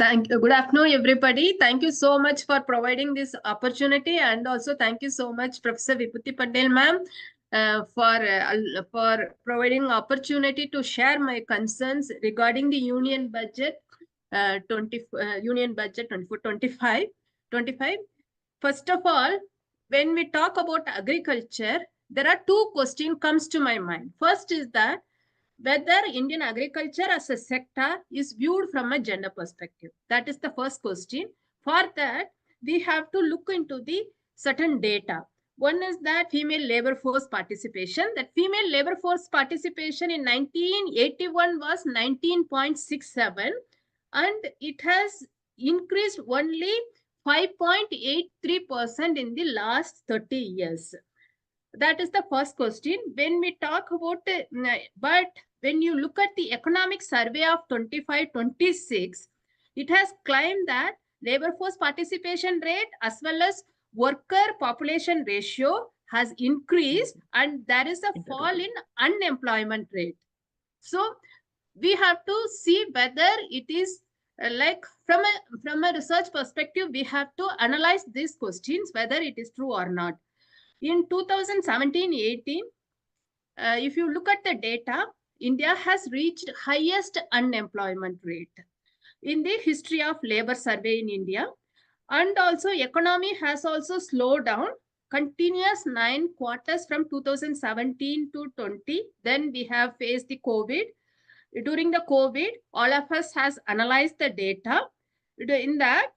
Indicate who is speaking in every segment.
Speaker 1: Good afternoon, everybody. Thank you so much for providing this opportunity, and also thank you so much, Professor Vibhuti Patel, ma'am, for providing opportunity to share my concerns regarding the Union Budget 24-25. First of all, when we talk about agriculture, there are two questions comes to my mind. First is that whether Indian agriculture as a sector is viewed from a gender perspective. That is the first question. For that, we have to look into the certain data. One is that female labor force participation. That female labor force participation in 1981 was 19.67, and it has increased only 5.83% in the last 30 years. That is the first question. When we talk about, but when you look at the economic survey of 25-26, it has claimed that labor force participation rate as well as worker population ratio has increased, and there is a fall in unemployment rate. So we have to see whether it is like from a research perspective, we have to analyze these questions, whether it is true or not. In 2017-18, if you look at the data, India has reached highest unemployment rate in the history of labor survey in India. And also economy has also slowed down continuous 9 quarters from 2017 to 20. Then we have faced the COVID. During the COVID, all of us has analyzed the data. In that,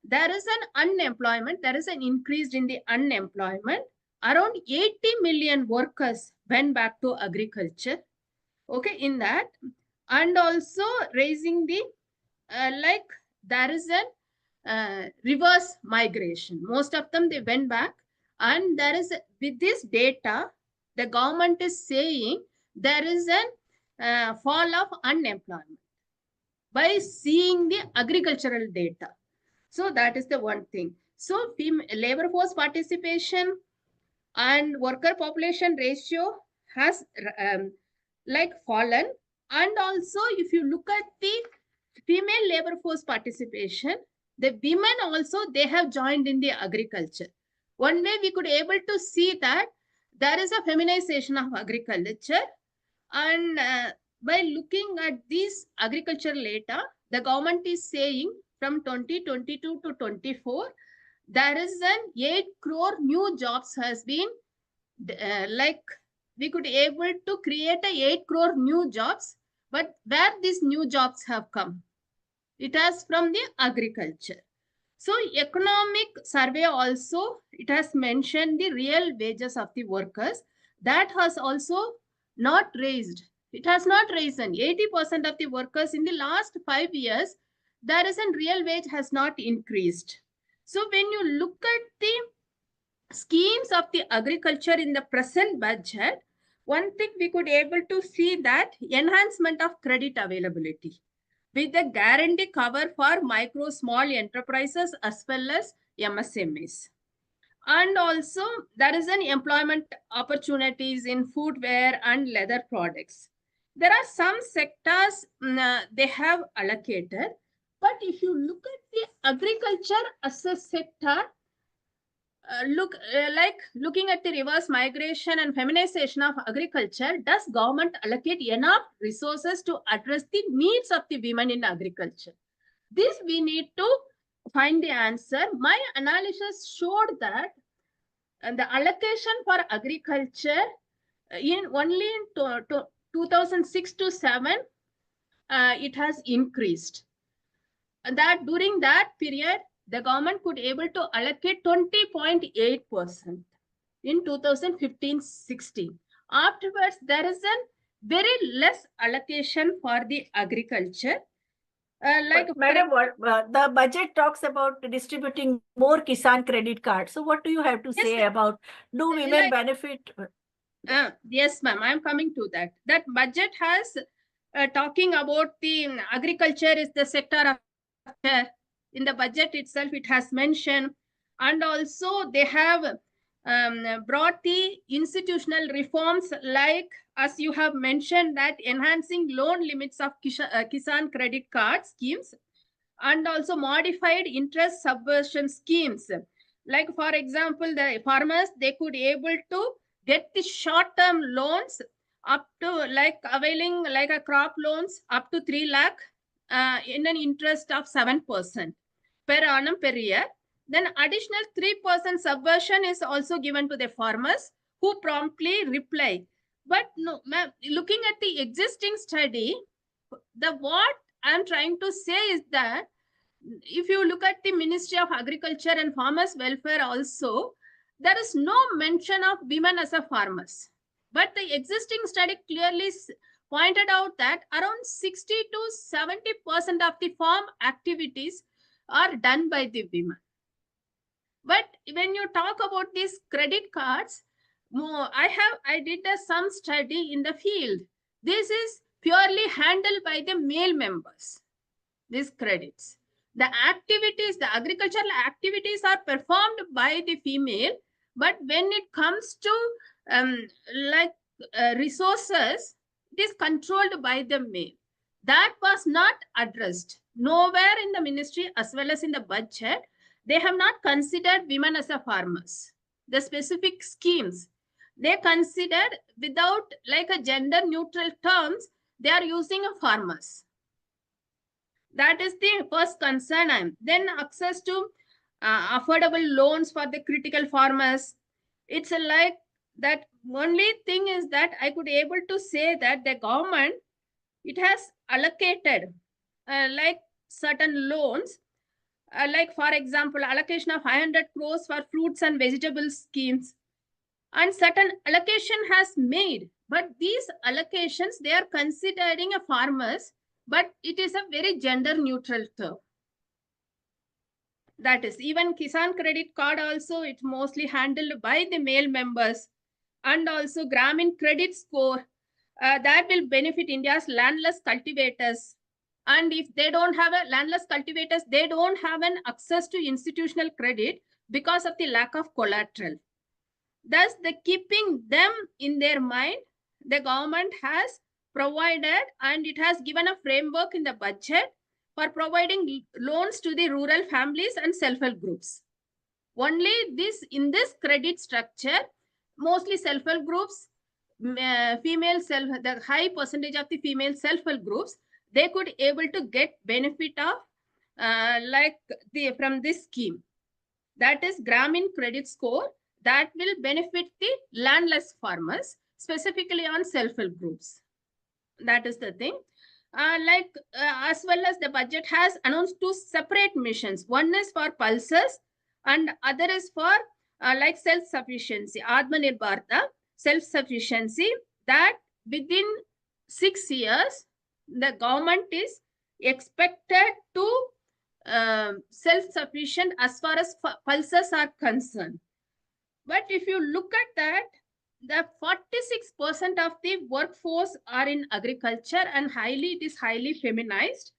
Speaker 1: there is an unemployment, there is an increase in the unemployment. Around 80 million workers went back to agriculture. Okay, in that, and also raising the there is a reverse migration. Most of them, they went back, and there is with this data, the government is saying there is a fall of unemployment by seeing the agricultural data. So that is the one thing. So labor force participation and worker population ratio has fallen. And also, if you look at the female labor force participation, the women also, they have joined in the agriculture. One way we could able to see that there is a feminization of agriculture, and by looking at this agricultural data, the government is saying from 2022 to 24, there is an 8 crore new jobs has been we could able to create a 8 crore new jobs, but where these new jobs have come? It has from the agriculture. So economic survey also, it has mentioned the real wages of the workers. That has also not raised. It has not risen. 80% of the workers in the last 5 years, there is a real wage has not increased. So when you look at the schemes of the agriculture in the present budget, one thing we could able to see that enhancement of credit availability with the guarantee cover for micro small enterprises as well as MSMEs. And also there is an employment opportunities in footwear and leather products. There are some sectors they have allocated, but if you look at the agriculture as a sector, looking at the reverse migration and feminization of agriculture, does government allocate enough resources to address the needs of the women in agriculture? This we need to find the answer. My analysis showed that the allocation for agriculture in only in 2006 to 7, it has increased. And that during that period, the government could able to allocate 20.8% in 2015-16. Afterwards, there is a very less allocation for the agriculture.
Speaker 2: Madam, the budget talks about distributing more Kisan credit cards. So what do you have to say about, do women benefit?
Speaker 1: Yes, ma'am, I'm coming to that. That budget has talking about the agriculture is the sector of in the budget itself, it has mentioned, and also they have brought the institutional reforms, like as you have mentioned, that enhancing loan limits of Kisan credit card schemes, and also modified interest subversion schemes. Like for example, the farmers, they could able to get the short-term loans up to like availing like a crop loans up to 3 lakh in an interest of 7% per annum per year. Then additional 3% subversion is also given to the farmers who promptly reply. But no, looking at the existing study, the what I'm trying to say is that if you look at the Ministry of Agriculture and Farmers Welfare also, there is no mention of women as a farmers. But the existing study clearly pointed out that around 60 to 70% of the farm activities are done by the women. But when you talk about these credit cards, I did some study in the field. This is purely handled by the male members, these credits. The activities, the agricultural activities are performed by the female, but when it comes to resources, it is controlled by the male. That was not addressed. Nowhere in the ministry as well as in the budget, they have not considered women as a farmers. The specific schemes, they considered without like a gender neutral terms, they are using a farmers. That is the first concern. Then access to affordable loans for the critical farmers. It's like that only thing is that I could able to say that the government, it has allocated like certain loans, like for example, allocation of 500 crores for fruits and vegetables schemes, and certain allocation has made. But these allocations, they are considering a farmers, but it is a very gender neutral term. That is, even Kisan credit card also, it's mostly handled by the male members. And also Gramin credit score, that will benefit India's landless cultivators. And if they don't have a landless cultivators, they don't have an access to institutional credit because of the lack of collateral. Thus, the keeping them in their mind, the government has provided and it has given a framework in the budget for providing loans to the rural families and self-help groups. Only this, in this credit structure, mostly self-help groups, the high percentage of the female self-help groups, they could able to get benefit of from this scheme. That is Gramin credit score, that will benefit the landless farmers, specifically on self-help groups. That is the thing. As well as the budget has announced two separate missions. One is for pulses and other is for like self-sufficiency, Atmanirbharta, self-sufficiency, that within 6 years, the government is expected to self-sufficient as far as pulses are concerned. But if you look at that, the 46% of the workforce are in agriculture and it is highly feminized.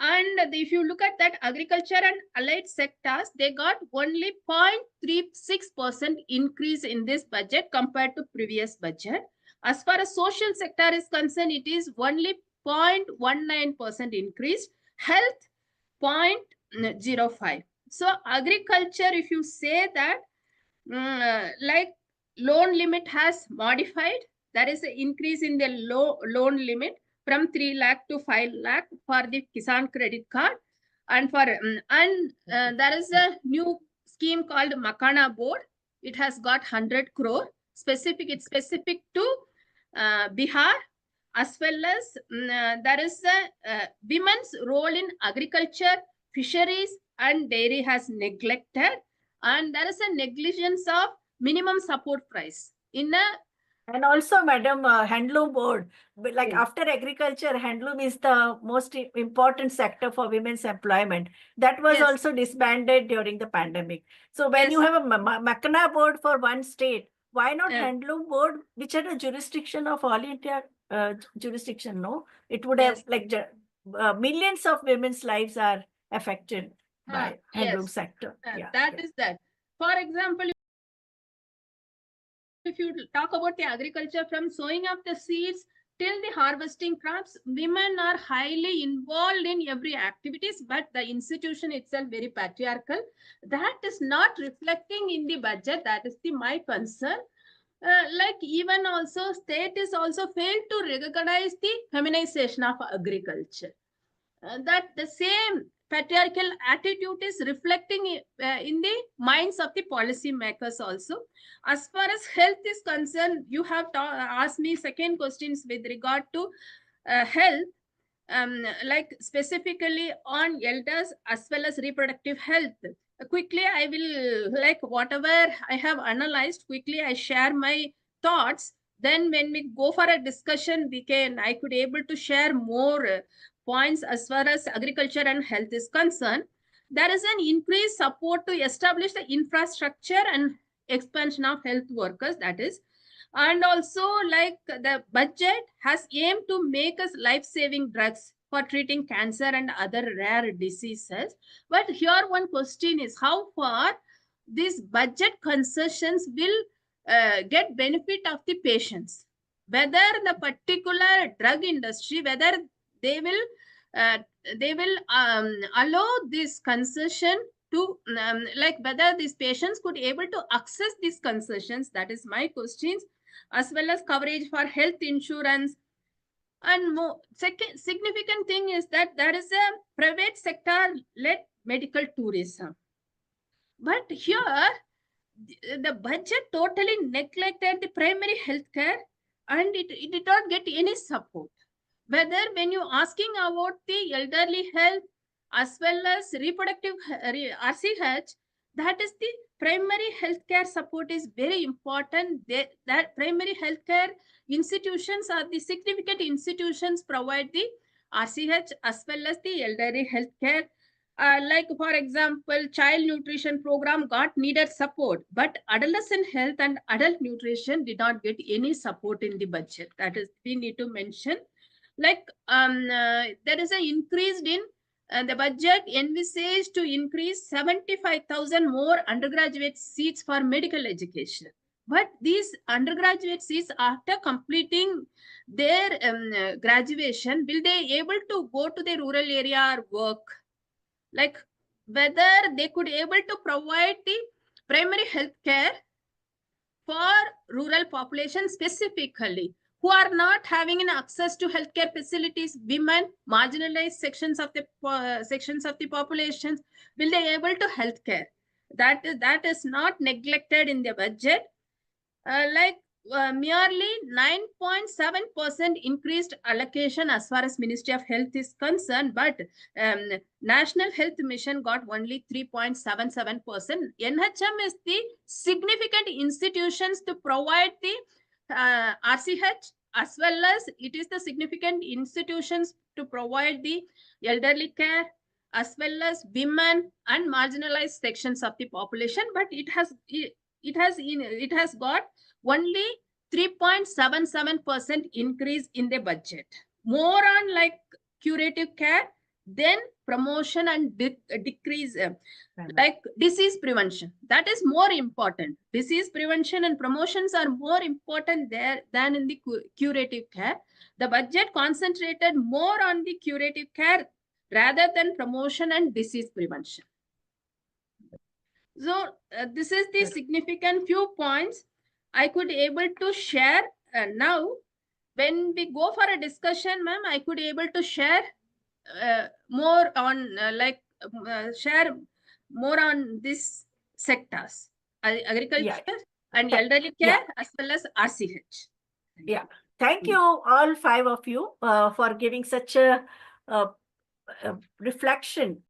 Speaker 1: And if you look at that, agriculture and allied sectors, they got only 0.36% increase in this budget compared to previous budget. As far as social sector is concerned, it is only 0.19% increase. Health, 0.05. So agriculture, if you say that, like loan limit has modified, there is an increase in the loan limit from 3 lakh to 5 lakh for the Kisan credit card. And for there is a new scheme called Makana Board. It has got 100 crore. It's specific to Bihar, as well as there is a women's role in agriculture, fisheries and dairy has neglected, and there is a negligence of minimum support price in a.
Speaker 2: And also, Madam, handloom board, like after agriculture, handloom is the most important sector for women's employment. That was also disbanded during the pandemic. So when you have a Makana board for one state, why not handloom board, which had a jurisdiction of all India jurisdiction? No, it would have like millions of women's lives are affected by handloom sector.
Speaker 1: That is that. For example, if you talk about the agriculture, from sowing of the seeds till the harvesting crops, women are highly involved in every activities, but the institution itself very patriarchal. That is not reflecting in the budget. That is my concern. Like even also state is also failed to recognize the feminization of agriculture. That the same patriarchal attitude is reflecting in the minds of the policy makers also. As far as health is concerned, you have asked me second questions with regard to health, like specifically on elders as well as reproductive health. Quickly, I will, like whatever I have analyzed, quickly I share my thoughts. Then when we go for a discussion, I could able to share more points as far as agriculture and health is concerned. There is an increased support to establish the infrastructure and expansion of health workers, that is. And also, like the budget has aimed to make us life-saving drugs for treating cancer and other rare diseases. But here one question is, how far these budget concessions will get benefit of the patients? Whether the particular drug industry, whether they will uh, allow this concession to like whether these patients could able to access these concessions. That is my questions. As well as coverage for health insurance. And more second significant thing is that there is a private sector led medical tourism. But here the budget totally neglected the primary health care, and it did not get any support. Whether when you asking about the elderly health as well as reproductive RCH, that is the primary healthcare support is very important. That primary healthcare institutions are the significant institutions provide the RCH as well as the elderly healthcare. Like for example, child nutrition program got needed support, but adolescent health and adult nutrition did not get any support in the budget. That is, we need to mention. Like there is an increase in the budget envisaged to increase 75,000 more undergraduate seats for medical education. But these undergraduate seats, after completing their graduation, will they able to go to the rural area or work? Like whether they could able to provide the primary health care for rural population specifically, who are not having an access to healthcare facilities, women, marginalized sections of the population, will they able to healthcare? That is not neglected in the budget. Like merely 9.7% increased allocation as far as Ministry of Health is concerned, but National Health Mission got only 3.77%. NHM is the significant institutions to provide the RCH, as well as it is the significant institutions to provide the elderly care as well as women and marginalized sections of the population, but it has got only 3.77% increase in the budget. More on like curative care, then promotion and decrease like disease prevention. That is more important. Disease prevention and promotions are more important there than in the curative care. The budget concentrated more on the curative care rather than promotion and disease prevention. So this is the significant few points I could able to share. Now, when we go for a discussion, ma'am, I could able to share more on share more on these sectors, agriculture and elderly care as well as RCH.
Speaker 2: Thank you all 5 of you for giving such a reflection